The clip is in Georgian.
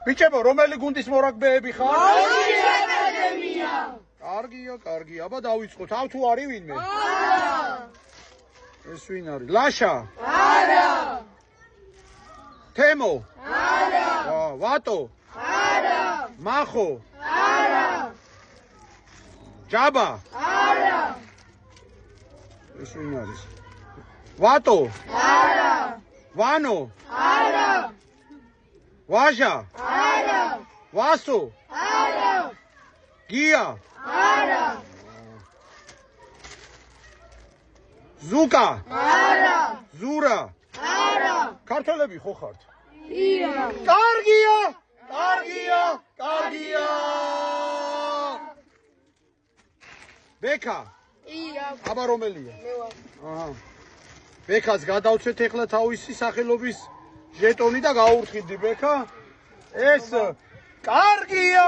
ბიჭებო, რომელი გუნდის მორაგბეები ხარ? ოჯის აკადემია. კარგია, აბა დავიწყოთ. ავ თუ არის ვინმე? არა. ეს ვინ არის? ლაშა? არა. თემო? არა. ვატო? არა. მახო? არა. ჯაბა? არა. ეს ვინ არის? ვატო? არა. ვანო? არა. ვაჟა? არა. ვასო? არა. გია? არა. ზუკა? არა. ზურა? არა. ქართველები ხო ხართ? ია. კარგია. ბექა? ია. აბა რომელია? მე ვარ. აჰა. ბექას გადავცეთ ეხლა თავისი სახელობის ჟეტონი და გაურთხიდი ბექა. ეს კარგია.